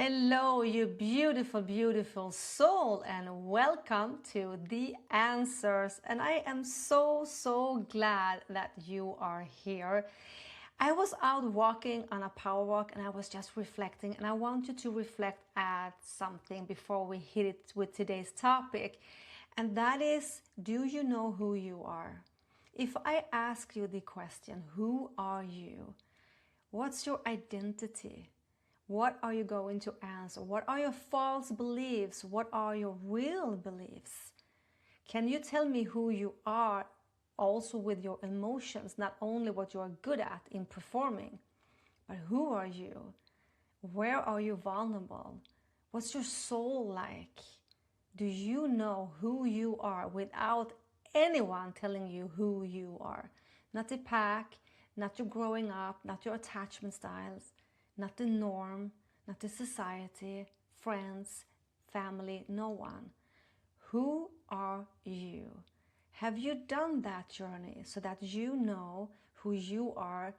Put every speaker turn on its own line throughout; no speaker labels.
Hello, you beautiful, beautiful soul, and welcome to The Answers. And I am so glad that you are here. I was out walking on a power walk and I was just reflecting, and I want you to reflect at something before we hit it with today's topic. And that is, do you know who you are? If I ask you the question, who are you? What's your identity? What are you going to answer? What are your false beliefs? What are your real beliefs? Can you tell me who you are also with your emotions, not only what you are good at in performing, but who are you? Where are you vulnerable? What's your soul like? Do you know who you are without anyone telling you who you are? Not the pack, not your growing up, not your attachment styles, not the norm, not the society, friends, family, no one. Who are you? Have you done that journey so that you know who you are,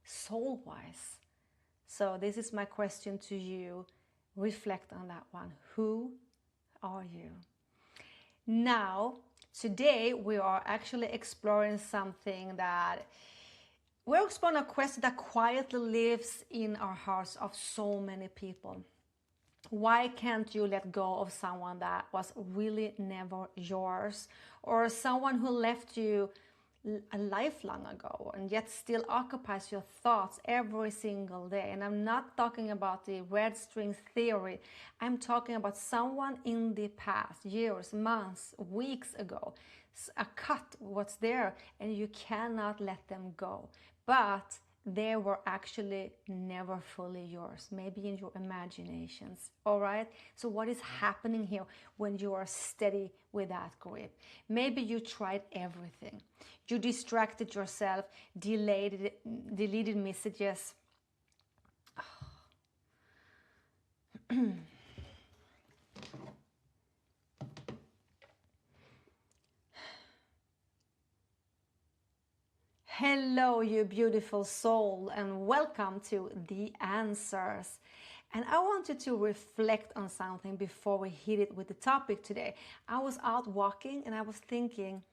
soul-wise? So this is my question to you. Reflect on that one. Who are you? Now, today we are actually exploring something that we're exploring a question that quietly lives in our hearts of so many people. Why can't you let go of someone that was really never yours, or someone who left you a lifelong ago and yet still occupies your thoughts every single day? And I'm not talking about the red string theory. I'm talking about someone in the past, years, months, weeks ago. A cut was there and you cannot let them go. But they were actually never fully yours, maybe in your imaginations. All right, so what is happening here when you are steady with that grip? Maybe you tried everything. You distracted yourself, deleted messages. Hello, you beautiful soul, and welcome to The Answers. And I want you to reflect on something before we hit it with the topic today. I was out walking and I was thinking,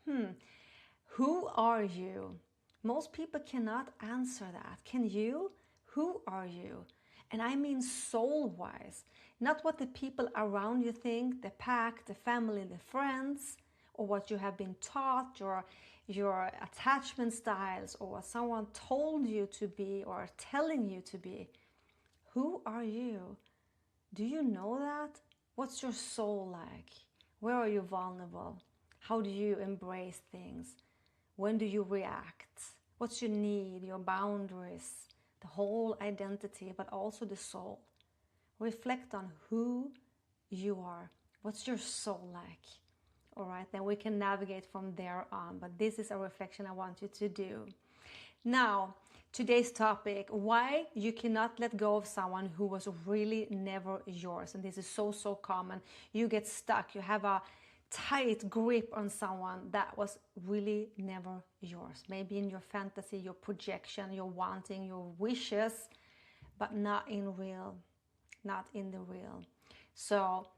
who are you? Most people cannot answer that. Can you? Who are you? And I mean soul-wise, not what the people around you think, the pack, the family, the friends, or what you have been taught, your attachment styles, or what someone told you to be or telling you to be. Who are you? Do you know that? What's your soul like? Where are you vulnerable? How do you embrace things? When do you react? What's your need, your boundaries, the whole identity, but also the soul? Reflect on who you are. What's your soul like? All right, then we can navigate from there on. But this is a reflection I want you to do. Now, today's topic, why you cannot let go of someone who was really never yours. And this is so common. You get stuck. You have a tight grip on someone that was really never yours. Maybe in your fantasy, your projection, your wanting, your wishes, but not in the real. So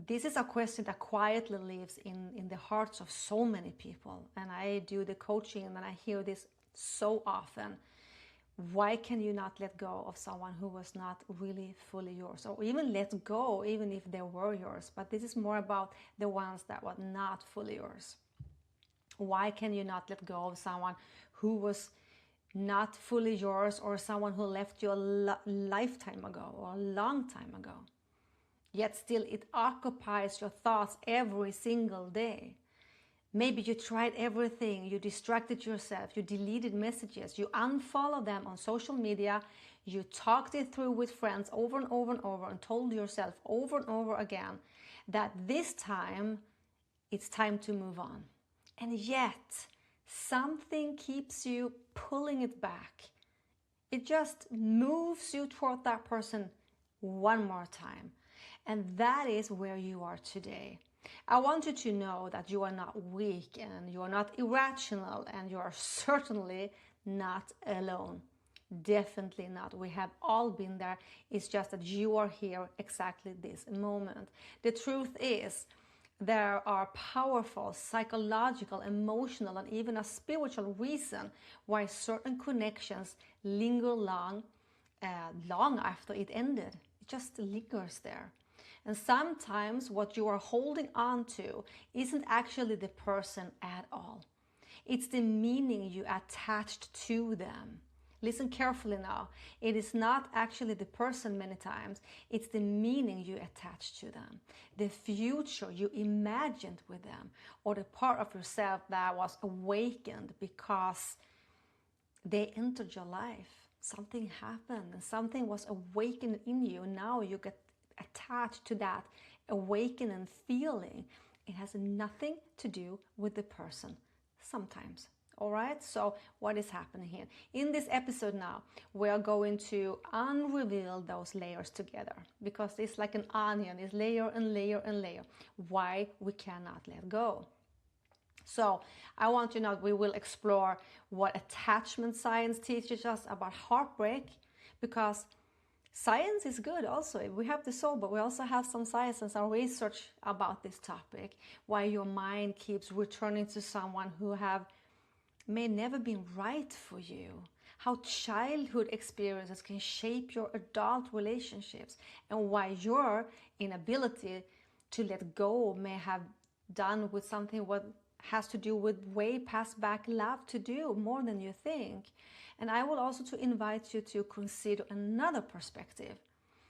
this is a question that quietly lives in the hearts of so many people. And I do the coaching and I hear this so often. Why can you not let go of someone who was not really fully yours? Or even let go, even if they were yours. But this is more about the ones that were not fully yours. Why can you not let go of someone who was not fully yours, or someone who left you a lifetime ago or a long time ago? Yet still it occupies your thoughts every single day. Maybe you tried everything, you distracted yourself, you deleted messages, you unfollowed them on social media, you talked it through with friends over and over and over and told yourself over and over again that this time it's time to move on. And yet something keeps you pulling it back. It just moves you toward that person one more time. And that is where you are today. I want you to know that you are not weak and you are not irrational, and you are certainly not alone. Definitely not. We have all been there. It's just that you are here exactly this moment. The truth is, there are powerful psychological, emotional, and even a spiritual reason why certain connections linger long after it ended. It just lingers there. And sometimes what you are holding on to isn't actually the person at all. It's the meaning you attached to them. Listen carefully now. It is not actually the person many times. It's the meaning you attach to them, the future you imagined with them, or the part of yourself that was awakened because they entered your life. Something happened and something was awakened in you. Now you get attached to that awakening feeling. It has nothing to do with the person sometimes. All right, so what is happening here? In this episode now, we are going to unreveal those layers together, because it's like an onion, it's layer and layer and layer, why we cannot let go. So I want you to know we will explore what attachment science teaches us about heartbreak, because science is good also. We have the soul, but we also have some science and some research about this topic, why your mind keeps returning to someone who may never been right for you, how childhood experiences can shape your adult relationships, and why your inability to let go may have done with something what has to do with way past back love to do more than you think. And I will also to invite you to consider another perspective,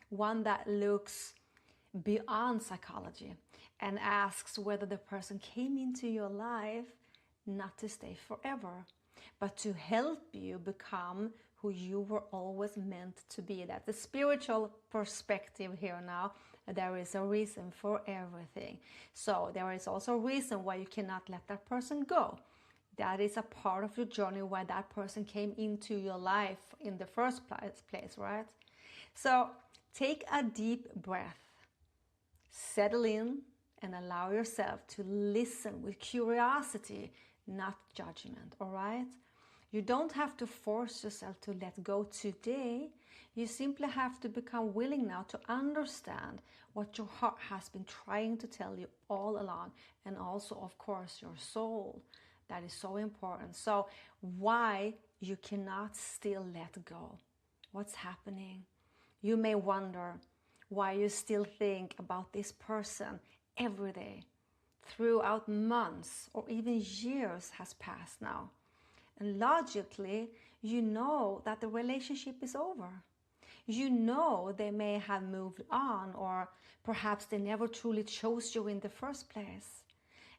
one that looks beyond psychology and asks whether the person came into your life not to stay forever, but to help you become who you were always meant to be. That's the spiritual perspective here now. There is a reason for everything. So there is also a reason why you cannot let that person go. That is a part of your journey, why that person came into your life in the first place, right? So take a deep breath, settle in, and allow yourself to listen with curiosity, not judgment, all right? You don't have to force yourself to let go today. You simply have to become willing now to understand what your heart has been trying to tell you all along, and also, of course, your soul. That is so important. So why you cannot still let go? What's happening? You may wonder why you still think about this person every day, throughout months or even years has passed now. And logically, you know that the relationship is over. You know they may have moved on, or perhaps they never truly chose you in the first place.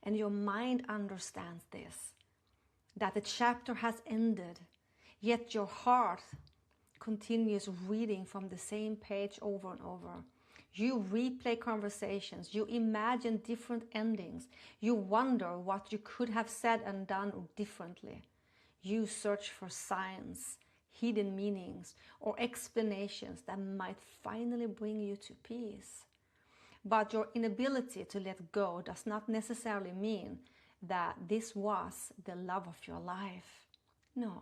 And your mind understands this, that the chapter has ended, yet your heart continues reading from the same page over and over. You replay conversations, you imagine different endings, you wonder what you could have said and done differently. You search for signs, hidden meanings, or explanations that might finally bring you to peace. But your inability to let go does not necessarily mean that this was the love of your life. No.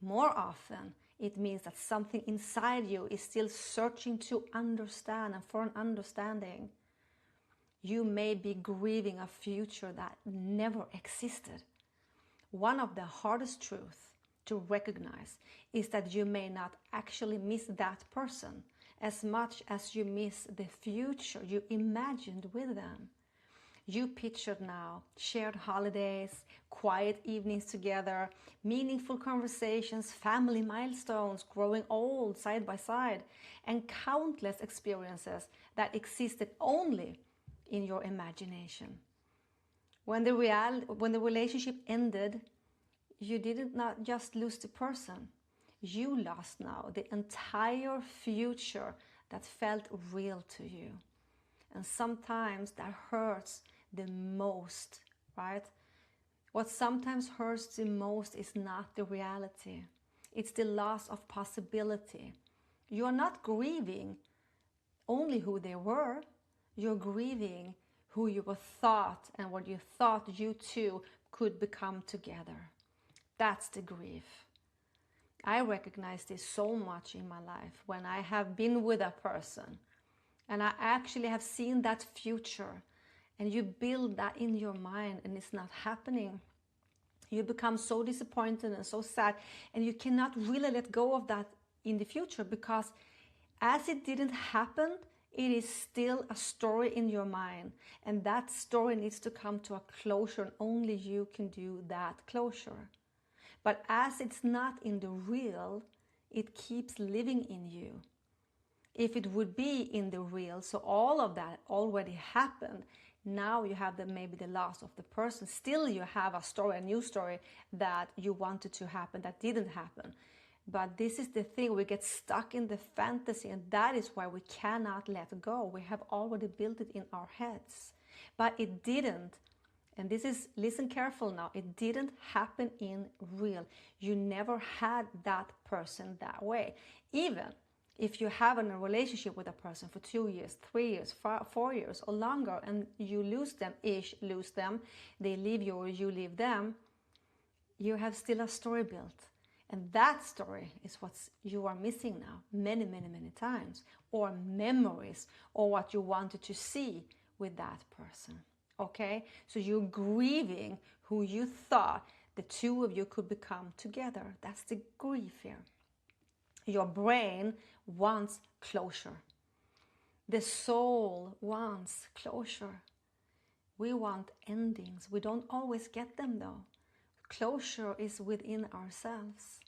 More often, it means that something inside you is still searching to understand and for an understanding. You may be grieving a future that never existed. One of the hardest truths to recognize is that you may not actually miss that person as much as you miss the future you imagined with them. You pictured now shared holidays, quiet evenings together, meaningful conversations, family milestones, growing old side by side, and countless experiences that existed only in your imagination. When the relationship ended, you did not just lose the person. You lost now the entire future that felt real to you. And sometimes that hurts the most, right? What sometimes hurts the most is not the reality. It's the loss of possibility. You are not grieving only who they were. You're grieving who you were thought and what you thought you two could become together. That's the grief. I recognize this so much in my life when I have been with a person and I actually have seen that future, and you build that in your mind and it's not happening. You become so disappointed and so sad, and you cannot really let go of that in the future, because as it didn't happen, it is still a story in your mind, and that story needs to come to a closure, and only you can do that closure. But as it's not in the real, it keeps living in you. If it would be in the real, so all of that already happened, now you have maybe the loss of the person. Still you have a story, a new story that you wanted to happen that didn't happen. But this is the thing, we get stuck in the fantasy, and that is why we cannot let go. We have already built it in our heads. But it didn't, and this is, listen careful now, it didn't happen in real. You never had that person that way. Even if you have a relationship with a person for 2 years, 3 years, 4 years or longer, and you lose them, they leave you or you leave them, you have still a story built. And that story is what you are missing now many, many, many times, or memories, or what you wanted to see with that person. Okay? So you're grieving who you thought the two of you could become together. That's the grief here. Your brain wants closure. The soul wants closure. We want endings. We don't always get them though. Closure is within ourselves.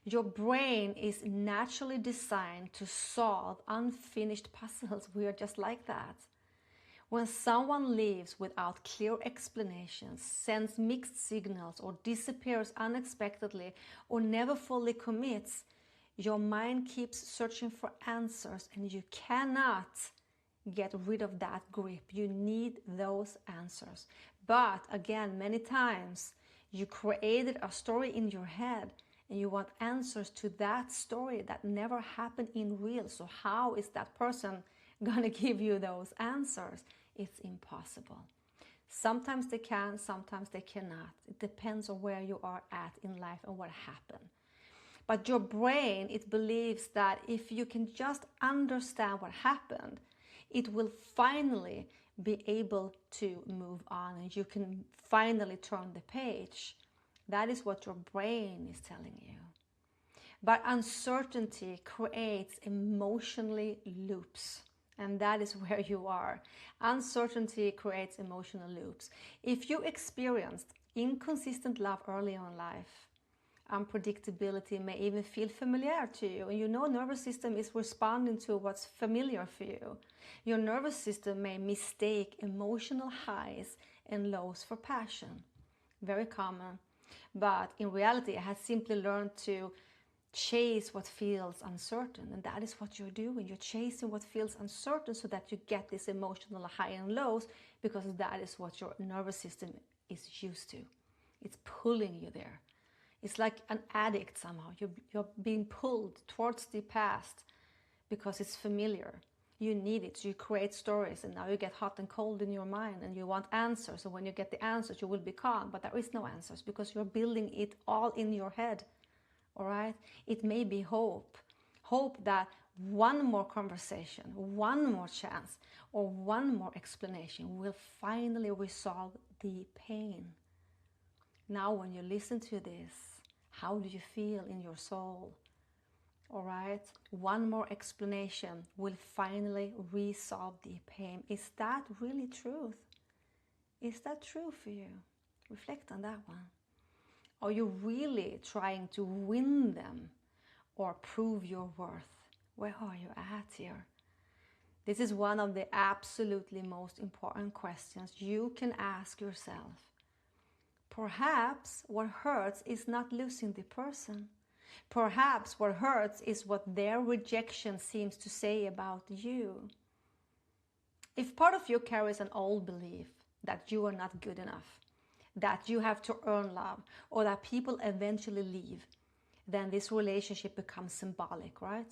Your brain is naturally designed to solve unfinished puzzles. We are just like that. When someone leaves without clear explanations, sends mixed signals, or disappears unexpectedly, or never fully commits, your mind keeps searching for answers, and you cannot get rid of that grip. You need those answers. But again, many times you created a story in your head, and you want answers to that story that never happened in real. So how is that person going to give you those answers? It's impossible. Sometimes they can, sometimes they cannot. It depends on where you are at in life and what happened. But your brain, it believes that if you can just understand what happened, it will finally be able to move on, and you can finally turn the page. That is what your brain is telling you. But uncertainty creates emotionally loops. And that is where you are. Uncertainty creates emotional loops. If you experienced inconsistent love early on in life, unpredictability may even feel familiar to you, and you know nervous system is responding to what's familiar for you. Your nervous system may mistake emotional highs and lows for passion. Very common. But in reality, it has simply learned to chase what feels uncertain, and that is what you're doing. You're chasing what feels uncertain so that you get this emotional high and lows, because that is what your nervous system is used to. It's pulling you there. It's like an addict somehow. You're being pulled towards the past because it's familiar. You need it. So you create stories, and now you get hot and cold in your mind, and you want answers. So when you get the answers, you will be calm. But there is no answers because you're building it all in your head. All right? It may be hope. Hope that one more conversation, one more chance, or one more explanation will finally resolve the pain. Now, when you listen to this, how do you feel in your soul? All right? One more explanation will finally resolve the pain. Is that really truth? Is that true for you? Reflect on that one. Are you really trying to win them or prove your worth? Where are you at here? This is one of the absolutely most important questions you can ask yourself. Perhaps what hurts is not losing the person. Perhaps what hurts is what their rejection seems to say about you. If part of you carries an old belief that you are not good enough, that you have to earn love, or that people eventually leave, then this relationship becomes symbolic, right?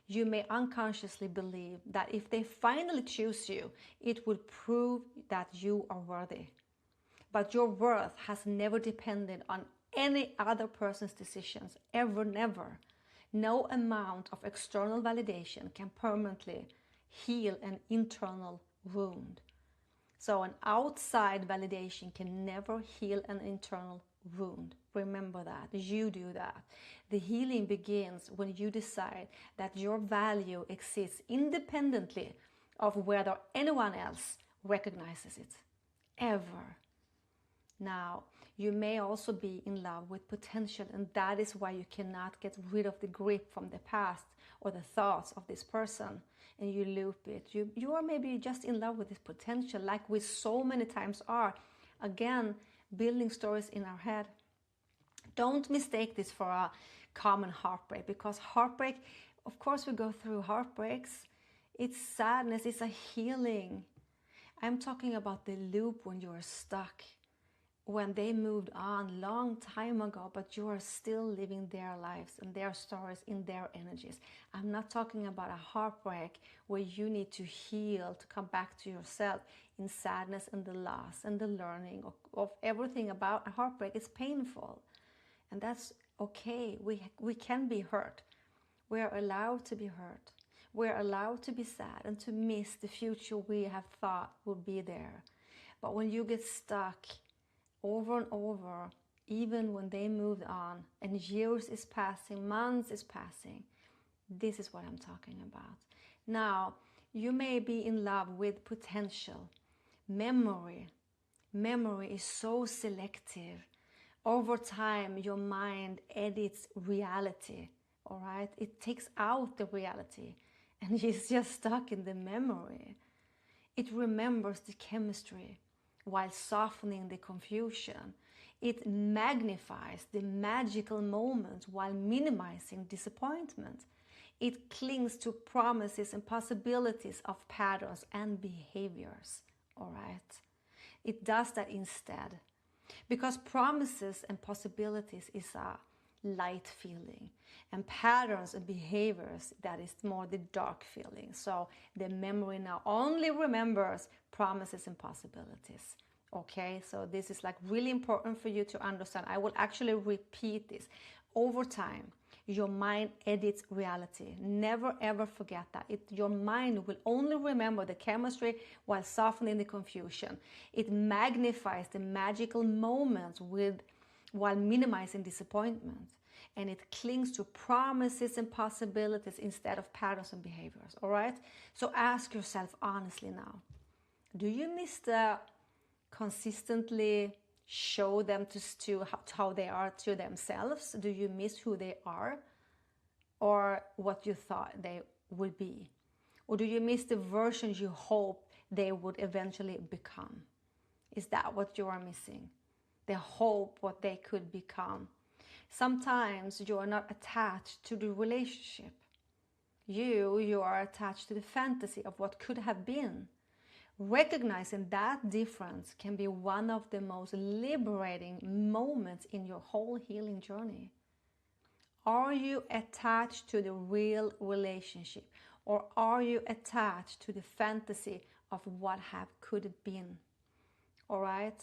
You may unconsciously believe that if they finally choose you, it will prove that you are worthy. But your worth has never depended on any other person's decisions, ever, never. No amount of external validation can permanently heal an internal wound. So an outside validation can never heal an internal wound. Remember that. You do that. The healing begins when you decide that your value exists independently of whether anyone else recognizes it. Ever. Now, you may also be in love with potential, and that is why you cannot get rid of the grip from the past or the thoughts of this person, and you loop it. You are maybe just in love with this potential, like we so many times are. Again, building stories in our head. Don't mistake this for a common heartbreak, because heartbreak, of course we go through heartbreaks. It's sadness, it's a healing. I'm talking about the loop when you are stuck, when they moved on long time ago, but you are still living their lives and their stories in their energies. I'm not talking about a heartbreak where you need to heal, to come back to yourself in sadness and the loss and the learning of everything about a heartbreak. It's painful, and that's okay. We can be hurt. We are allowed to be hurt. We're allowed to be sad and to miss the future we have thought would be there. But when you get stuck over and over, even when they moved on and years is passing, months is passing, this is what I'm talking about. Now, you may be in love with potential. Memory is so selective. Over time, your mind edits reality, all right? It takes out the reality, and it's just stuck in the memory. It remembers the chemistry while softening the confusion. It magnifies the magical moments while minimizing disappointment. It clings to promises and possibilities of patterns and behaviors, all right? It does that instead, because promises and possibilities is a light feeling, and patterns and behaviors, that is more the dark feeling. So the memory now only remembers promises and possibilities. Okay, so this is like really important for you to understand. I will actually repeat this. Over time, your mind edits reality. Never ever forget that. Your mind will only remember the chemistry while softening the confusion. It magnifies the magical moments while minimizing disappointment. And it clings to promises and possibilities instead of patterns and behaviors. All right? So ask yourself honestly now. Do you miss the consistently show them to how they are to themselves? Do you miss who they are or what you thought they would be? Or do you miss the versions you hope they would eventually become? Is that what you are missing? The hope what they could become. Sometimes you are not attached to the relationship. You are attached to the fantasy of what could have been. Recognizing that difference can be one of the most liberating moments in your whole healing journey. Are you attached to the real relationship, or are you attached to the fantasy of what could have been? All right?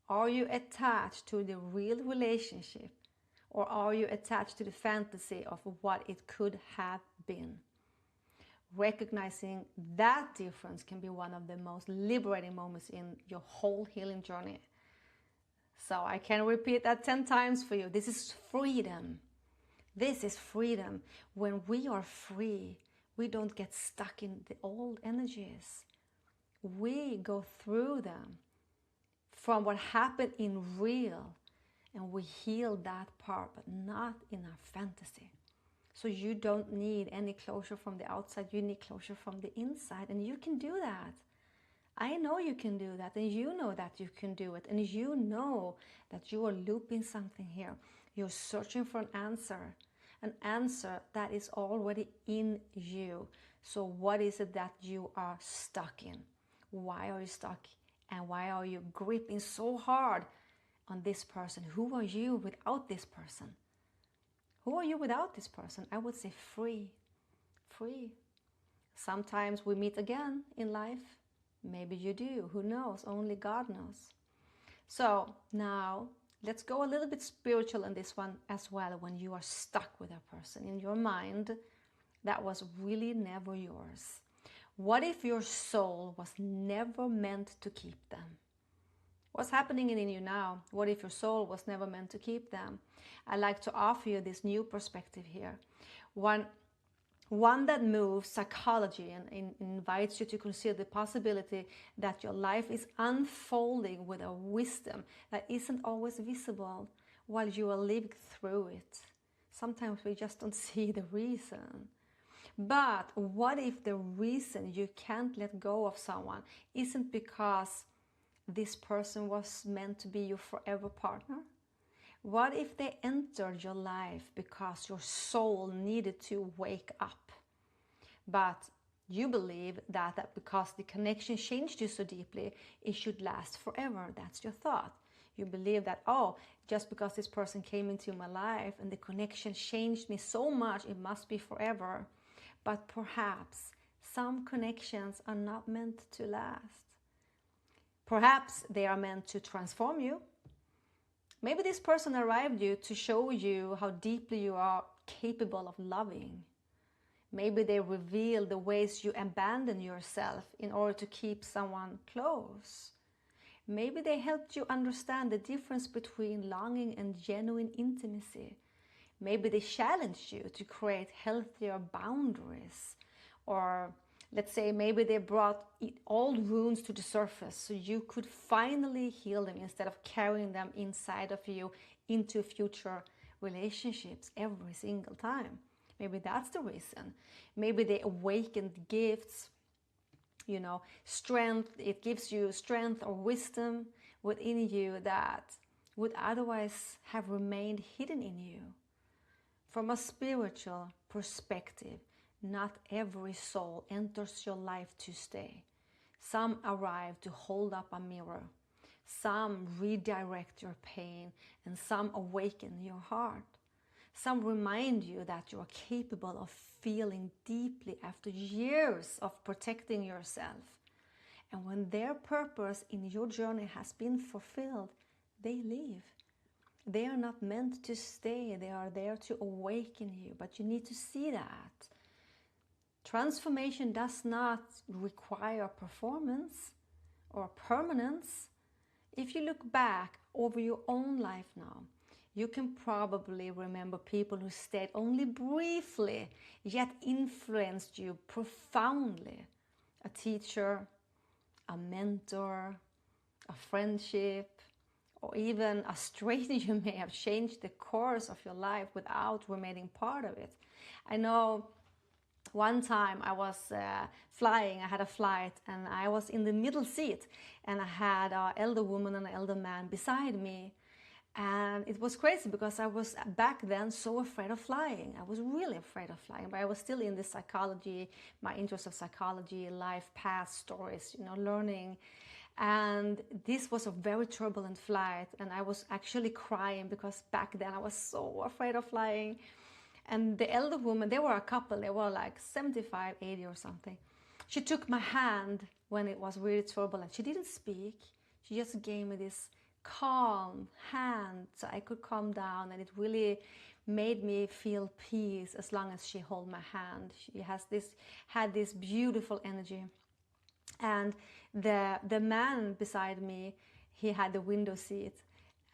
Are you attached to the real relationship, or are you attached to the fantasy of what it could have been? Recognizing that difference can be one of the most liberating moments in your whole healing journey. So I can repeat that 10 times for you. This is freedom. This is freedom. When we are free, we don't get stuck in the old energies. We go through them from what happened in real, and we heal that part, but not in our fantasy. So you don't need any closure from the outside, you need closure from the inside, and you can do that. I know you can do that, and you know that you can do it, and you know that you are looping something here. You're searching for an answer that is already in you. So what is it that you are stuck in? Why are you stuck? And why are you gripping so hard on this person? Who are you without this person? Who are you without this person? I would say free. Free. Sometimes we meet again in life. Maybe you do. Who knows? Only God knows. So now Let's go a little bit spiritual in this one as well. When you are stuck with a person in your mind that was really never yours, what if your soul was never meant to keep them? What's happening in you now? What if your soul was never meant to keep them? I'd like to offer you this new perspective here. One that moves psychology and invites you to consider the possibility that your life is unfolding with a wisdom that isn't always visible while you are living through it. Sometimes we just don't see the reason. But what if the reason you can't let go of someone isn't because this person was meant to be your forever partner? What if they entered your life because your soul needed to wake up? But you believe that because the connection changed you so deeply, it should last forever. That's your thought. You believe that, oh, just because this person came into my life and the connection changed me so much, it must be forever. But perhaps some connections are not meant to last. Perhaps they are meant to transform you. Maybe this person arrived you to show you how deeply you are capable of loving. Maybe they reveal the ways you abandon yourself in order to keep someone close. Maybe they helped you understand the difference between longing and genuine intimacy. Maybe they challenged you to create healthier boundaries. Or let's say maybe they brought old wounds to the surface so you could finally heal them instead of carrying them inside of you into future relationships every single time. Maybe that's the reason. Maybe they awakened gifts, strength. It gives you strength or wisdom within you that would otherwise have remained hidden in you. From a spiritual perspective, not every soul enters your life to stay. Some arrive to hold up a mirror. Some redirect your pain, and some awaken your heart. Some remind you that you are capable of feeling deeply after years of protecting yourself. And when their purpose in your journey has been fulfilled, they leave. They are not meant to stay. They are there to awaken you, but you need to see that. Transformation does not require performance or permanence. If you look back over your own life now, you can probably remember people who stayed only briefly, yet influenced you profoundly. A teacher, a mentor, a friendship, or even a stranger may have changed the course of your life without remaining part of it. I know one time I was flying, I had a flight, and I was in the middle seat, and I had an elder woman and an elder man beside me. And it was crazy because I was back then so afraid of flying. I was really afraid of flying, but I was still in this psychology, my interest of psychology, life, past stories, learning. And this was a very turbulent flight, and I was actually crying because back then I was so afraid of flying. And the elder woman, they were a couple, they were like 75, 80 or something. She took my hand when it was really turbulent. She didn't speak. She just gave me this calm hand so I could calm down, and it really made me feel peace as long as she held my hand. She had this beautiful energy. And the man beside me, he had the window seat,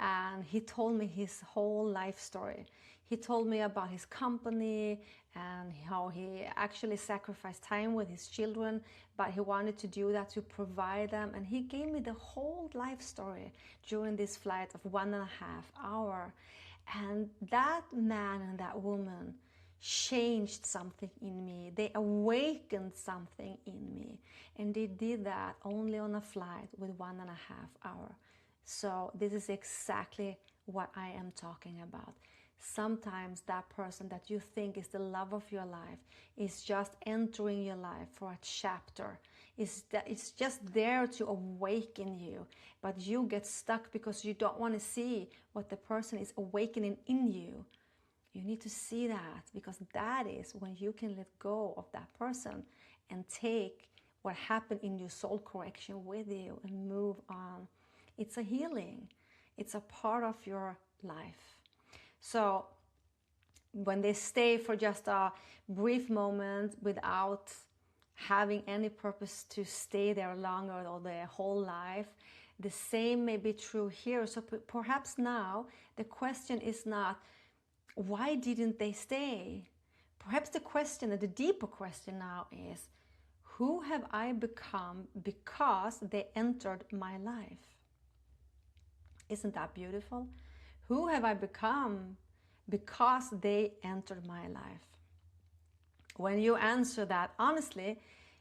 and he told me his whole life story. He told me about his company and how he actually sacrificed time with his children, but he wanted to do that to provide them. And he gave me the whole life story during this flight of 1.5 hours. And that man and that woman changed something in me. They awakened something in me. And they did that only on a flight with 1.5 hours. So this is exactly what I am talking about. Sometimes that person that you think is the love of your life is just entering your life for a chapter. It's just there to awaken you, but you get stuck because you don't want to see what the person is awakening in you. You need to see that, because that is when you can let go of that person and take what happened in your soul correction with you and move on. It's a healing. It's a part of your life. So when they stay for just a brief moment without having any purpose to stay there longer or their whole life, the same may be true here. So perhaps now the question is not, why didn't they stay? Perhaps the question, the deeper question now is, who have I become because they entered my life? Isn't that beautiful? Who have I become because they entered my life? When you answer that honestly,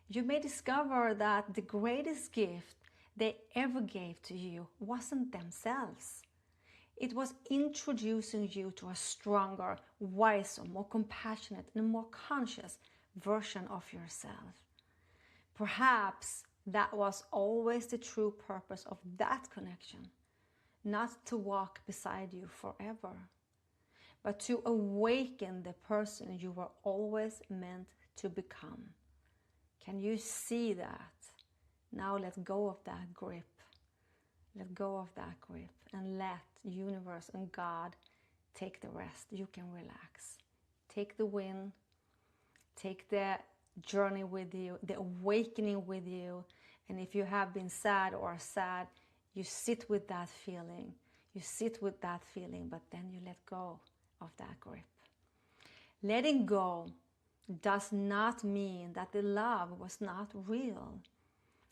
you may discover that the greatest gift they ever gave to you wasn't themselves. It was introducing you to a stronger, wiser, more compassionate, and more conscious version of yourself. Perhaps that was always the true purpose of that connection, not to walk beside you forever, but to awaken the person you were always meant to become. Can you see that? Now let go of that grip. Let go of that grip and let universe and God take the rest. You can relax. Take the win. Take the journey with you, the awakening with you. And if you have been sad, you sit with that feeling. You sit with that feeling, but then you let go of that grip. Letting go does not mean that the love was not real.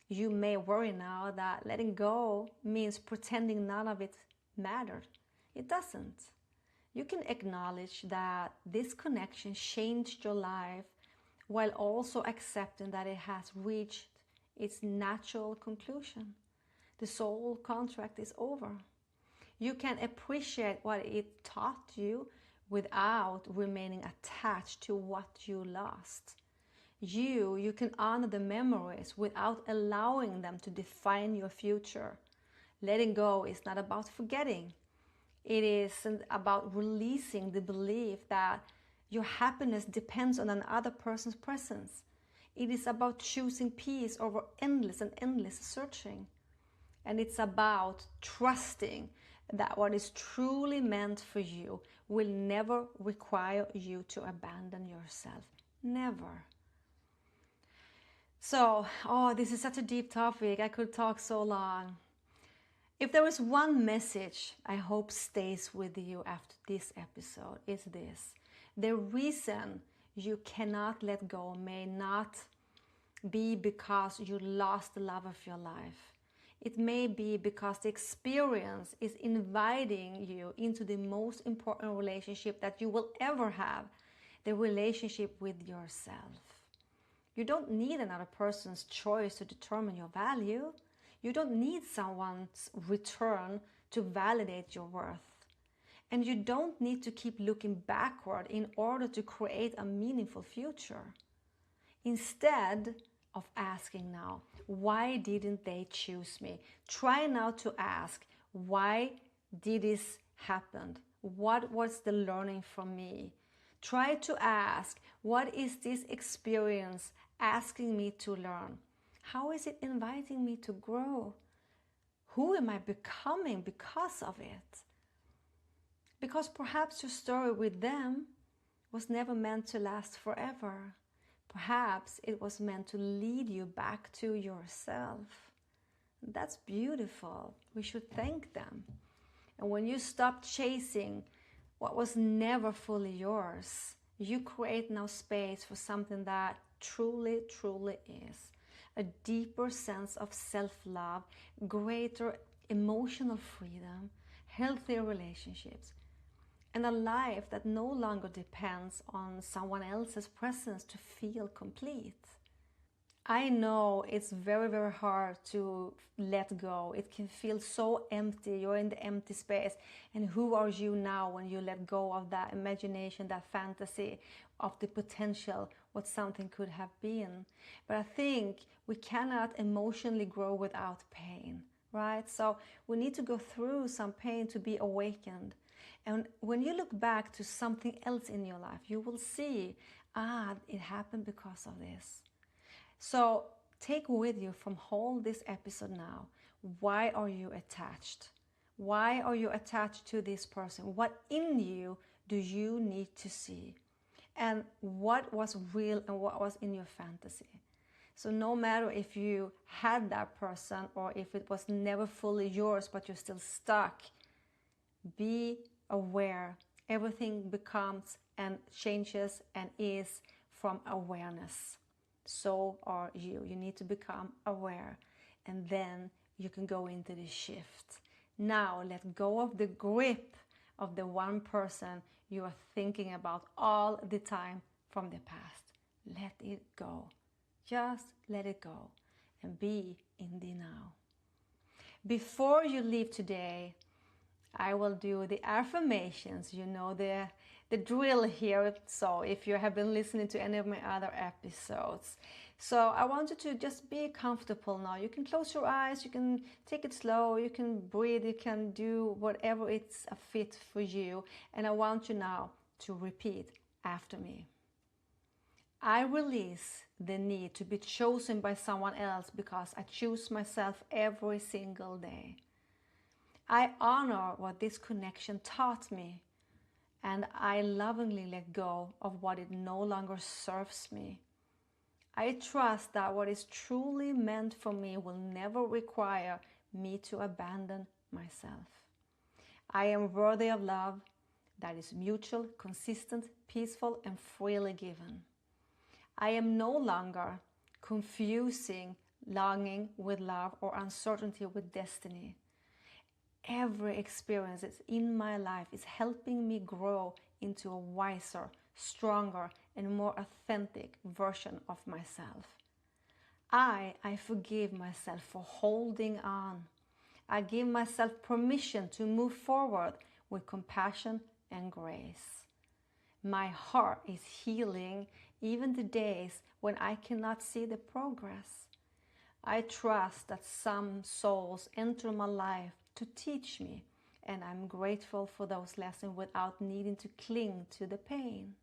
You may worry now that letting go means pretending none of it mattered. It doesn't. You can acknowledge that this connection changed your life while also accepting that it has reached its natural conclusion. The soul contract is over. You can appreciate what it taught you without remaining attached to what you lost. You can honor the memories without allowing them to define your future. Letting go is not about forgetting. It isn't about releasing the belief that your happiness depends on another person's presence. It is about choosing peace over endless and endless searching. And it's about trusting that what is truly meant for you will never require you to abandon yourself. Never. So, this is such a deep topic. I could talk so long. If there is one message I hope stays with you after this episode, it's this. The reason you cannot let go may not be because you lost the love of your life. It may be because the experience is inviting you into the most important relationship that you will ever have, the relationship with yourself. You don't need another person's choice to determine your value. You don't need someone's return to validate your worth. And you don't need to keep looking backward in order to create a meaningful future. Instead of asking now, why didn't they choose me? Try now to ask, why did this happen? What was the learning from me? Try to ask, what is this experience asking me to learn? How is it inviting me to grow? Who am I becoming because of it? Because perhaps your story with them was never meant to last forever. Perhaps it was meant to lead you back to yourself. That's beautiful. We should thank them. And when you stop chasing what was never fully yours, you create now space for something that truly, truly is. A deeper sense of self-love, greater emotional freedom, healthier relationships, and a life that no longer depends on someone else's presence to feel complete. I know it's very, very hard to let go. It can feel so empty. You're in the empty space. And who are you now when you let go of that imagination, that fantasy of the potential, what something could have been? But I think we cannot emotionally grow without pain, right? So we need to go through some pain to be awakened. And when you look back to something else in your life, you will see, it happened because of this. So take with you from whole this episode now, why are you attached? Why are you attached to this person? What in you do you need to see? And what was real and what was in your fantasy? So no matter if you had that person or if it was never fully yours, but you're still stuck, be aware. Everything becomes and changes and is from awareness. So are you. You need to become aware, and then you can go into the shift. Now let go of the grip of the one person you are thinking about all the time from the past. Let it go. Just let it go and be in the now. Before you leave today, I will do the affirmations. You know the drill here. So if you have been listening to any of my other episodes. So I want you to just be comfortable now. You can close your eyes, you can take it slow, you can breathe, you can do whatever it's a fit for you. And I want you now to repeat after me. I release the need to be chosen by someone else because I choose myself every single day. I honor what this connection taught me, and I lovingly let go of what it no longer serves me. I trust that what is truly meant for me will never require me to abandon myself. I am worthy of love that is mutual, consistent, peaceful, and freely given. I am no longer confusing longing with love or uncertainty with destiny. Every experience in my life is helping me grow into a wiser, stronger, and more authentic version of myself. I forgive myself for holding on. I give myself permission to move forward with compassion and grace. My heart is healing even the days when I cannot see the progress. I trust that some souls enter my life to teach me, and I'm grateful for those lessons without needing to cling to the pain.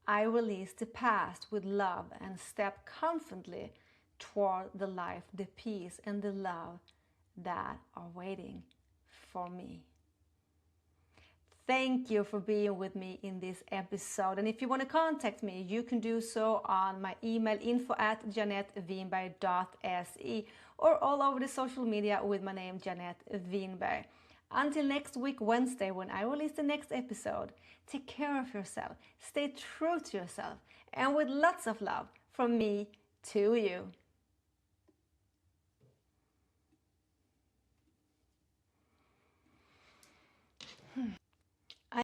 I release the past with love and step confidently toward the life, the peace, and the love that are waiting for me. Thank you for being with me in this episode. And if you want to contact me, you can do so on my email info@JanetteWinberg.se or all over the social media with my name, Janette Winberg. Until next week, Wednesday, when I release the next episode, take care of yourself, stay true to yourself, and with lots of love from me to you.